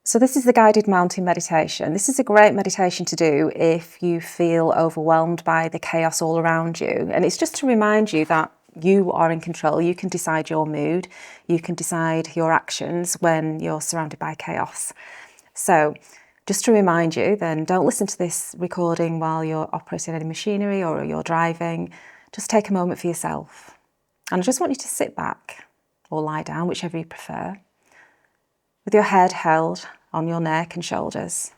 So this is the guided mountain meditation. This is a great meditation to do if you feel overwhelmed by the chaos all around you. And it's just to remind you that you are in control. You can decide your mood. You can decide your actions when you're surrounded by chaos. So just to remind you, then don't listen to this recording while you're operating any machinery or you're driving. Just take a moment for yourself. And I just want you to sit back or lie down, whichever you prefer, with your head held on your neck and shoulders.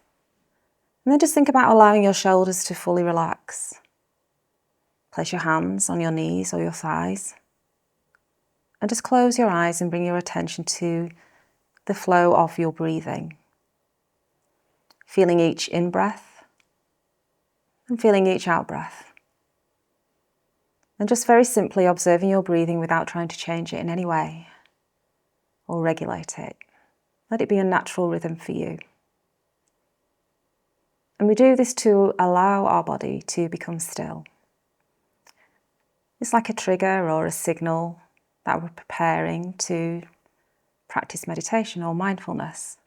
And then just think about allowing your shoulders to fully relax. Place your hands on your knees or your thighs. And just close your eyes and bring your attention to the flow of your breathing. Feeling each in-breath and feeling each out-breath. And just very simply observing your breathing without trying to change it in any way or regulate it. Let it be a natural rhythm for you. And we do this to allow our body to become still. It's like a trigger or a signal that we're preparing to practice meditation or mindfulness.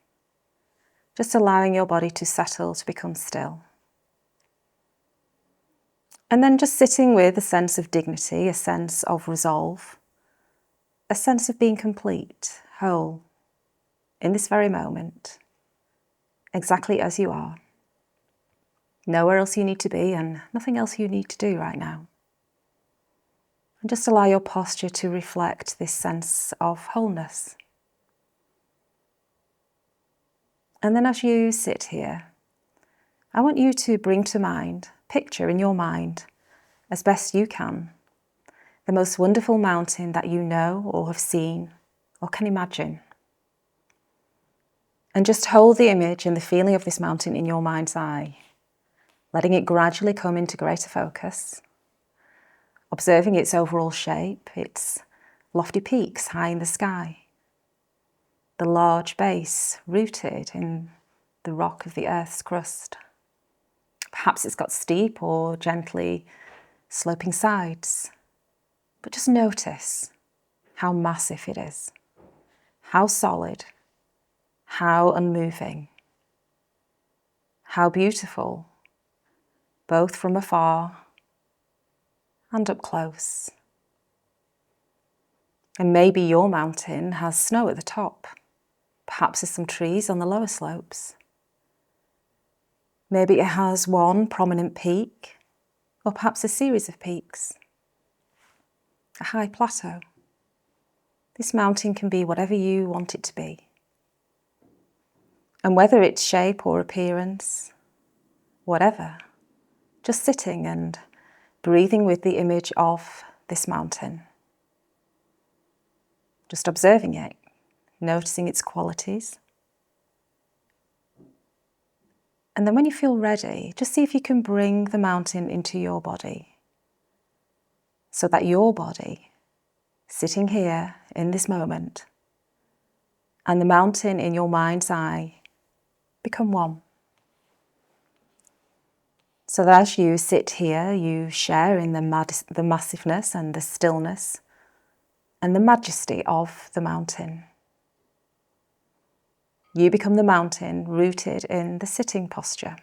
Just allowing your body to settle, to become still. And then just sitting with a sense of dignity, a sense of resolve, a sense of being complete, whole, in this very moment, exactly as you are. Nowhere else you need to be and nothing else you need to do right now. And just allow your posture to reflect this sense of wholeness. And then as you sit here, I want you to bring to mind, picture in your mind, as best you can, the most wonderful mountain that you know or have seen or can imagine. And just hold the image and the feeling of this mountain in your mind's eye, letting it gradually come into greater focus, observing its overall shape, its lofty peaks high in the sky, the large base rooted in the rock of the earth's crust. Perhaps it's got steep or gently sloping sides, but just notice how massive it is, how solid, how unmoving, how beautiful, both from afar and up close. And maybe your mountain has snow at the top. Perhaps there's some trees on the lower slopes. Maybe it has one prominent peak, or perhaps a series of peaks. A high plateau. This mountain can be whatever you want it to be. And whether it's shape or appearance, whatever, just sitting and breathing with the image of this mountain. Just observing it, noticing its qualities. And then when you feel ready, just see if you can bring the mountain into your body, so that your body, sitting here in this moment, and the mountain in your mind's eye become one. So that as you sit here, you share in the massiveness and the stillness and the majesty of the mountain. You become the mountain rooted in the sitting posture.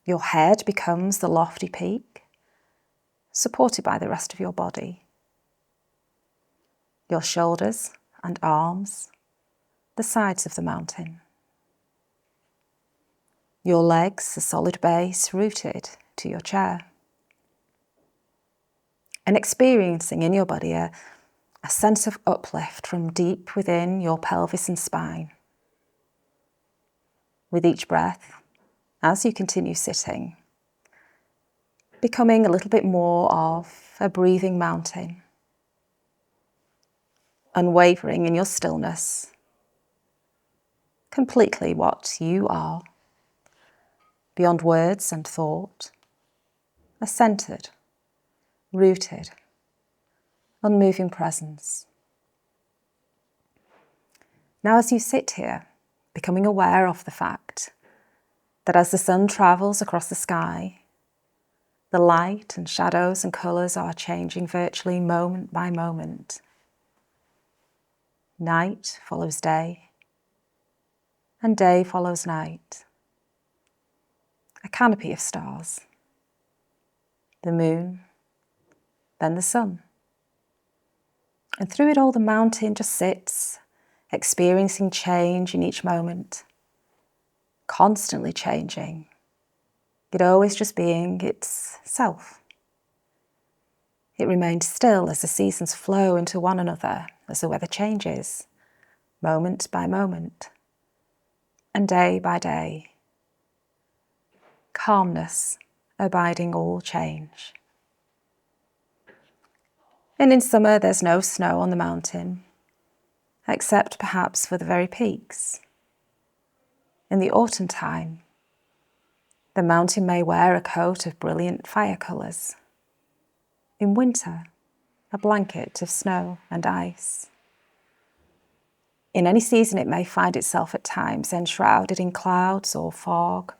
Your head becomes the lofty peak, supported by the rest of your body. Your shoulders and arms, the sides of the mountain. Your legs, a solid base rooted to your chair. And experiencing in your body a sense of uplift from deep within your pelvis and spine. With each breath, as you continue sitting, becoming a little bit more of a breathing mountain, unwavering in your stillness, completely what you are, beyond words and thought, a centered, rooted, unmoving presence. Now as you sit here, becoming aware of the fact that as the sun travels across the sky, the light and shadows and colours are changing virtually moment by moment. Night follows day, and day follows night. A canopy of stars. The moon, then the sun. And through it all, the mountain just sits, experiencing change in each moment, constantly changing, yet always just being its self. It remains still as the seasons flow into one another, as the weather changes, moment by moment, and day by day. Calmness abiding all change. And in summer there's no snow on the mountain, except perhaps for the very peaks. In the autumn time, the mountain may wear a coat of brilliant fire colours. In winter, a blanket of snow and ice. In any season, it may find itself at times enshrouded in clouds or fog,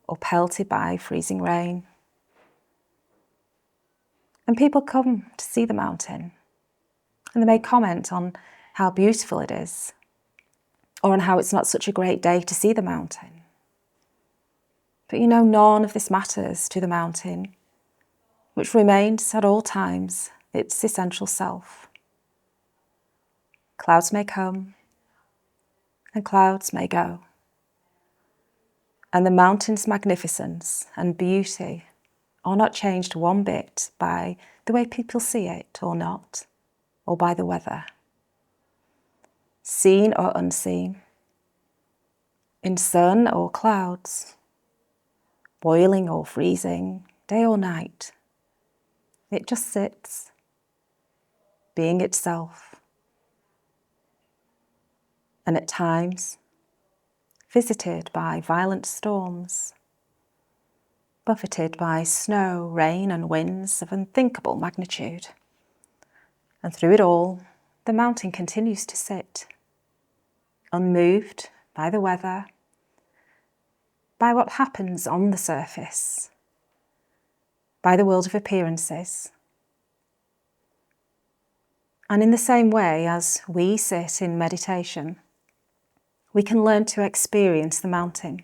or pelted by freezing rain. And people come to see the mountain, and they may comment on how beautiful it is, or on how it's not such a great day to see the mountain. But none of this matters to the mountain, which remains at all times its essential self. Clouds may come, and clouds may go. And the mountain's magnificence and beauty are not changed one bit by the way people see it or not, or by the weather. Seen or unseen, in sun or clouds, boiling or freezing, day or night, it just sits, being itself. And at times, visited by violent storms, buffeted by snow, rain and winds of unthinkable magnitude. And through it all, the mountain continues to sit, unmoved by the weather, by what happens on the surface, by the world of appearances. And in the same way as we sit in meditation, we can learn to experience the mountain.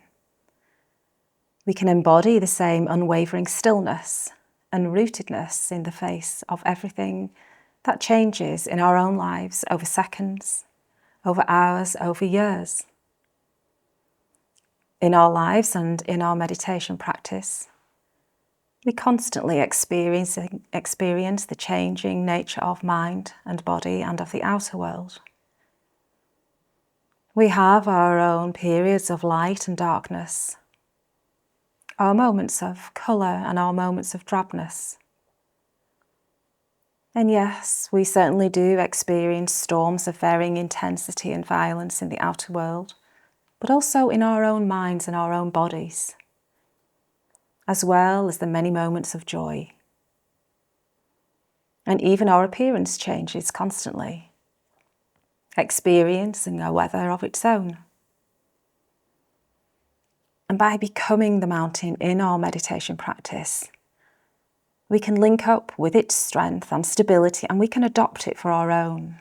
We can embody the same unwavering stillness and rootedness in the face of everything that changes in our own lives over seconds, over hours, over years. In our lives and in our meditation practice, we constantly experience the changing nature of mind and body and of the outer world. We have our own periods of light and darkness, our moments of colour and our moments of drabness. And yes, we certainly do experience storms of varying intensity and violence in the outer world, but also in our own minds and our own bodies, as well as the many moments of joy. And even our appearance changes constantly, experiencing a weather of its own. And by becoming the mountain in our meditation practice, we can link up with its strength and stability, and we can adopt it for our own.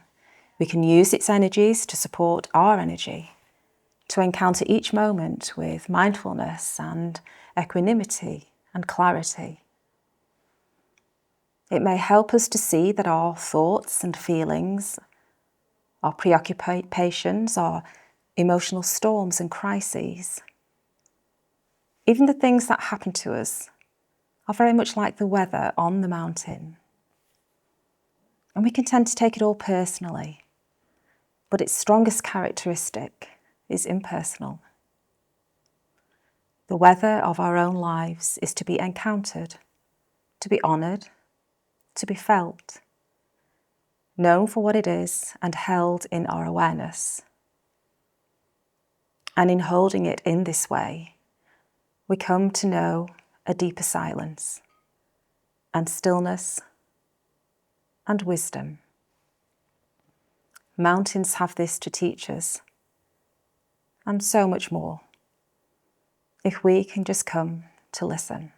We can use its energies to support our energy, to encounter each moment with mindfulness and equanimity and clarity. It may help us to see that our thoughts and feelings, our preoccupations, our emotional storms and crises, even the things that happen to us, are very much like the weather on the mountain. And we can tend to take it all personally, but its strongest characteristic is impersonal. The weather of our own lives is to be encountered, to be honoured, to be felt, known for what it is and held in our awareness. And in holding it in this way, we come to know a deeper silence and stillness and wisdom. Mountains have this to teach us, and so much more, if we can just come to listen.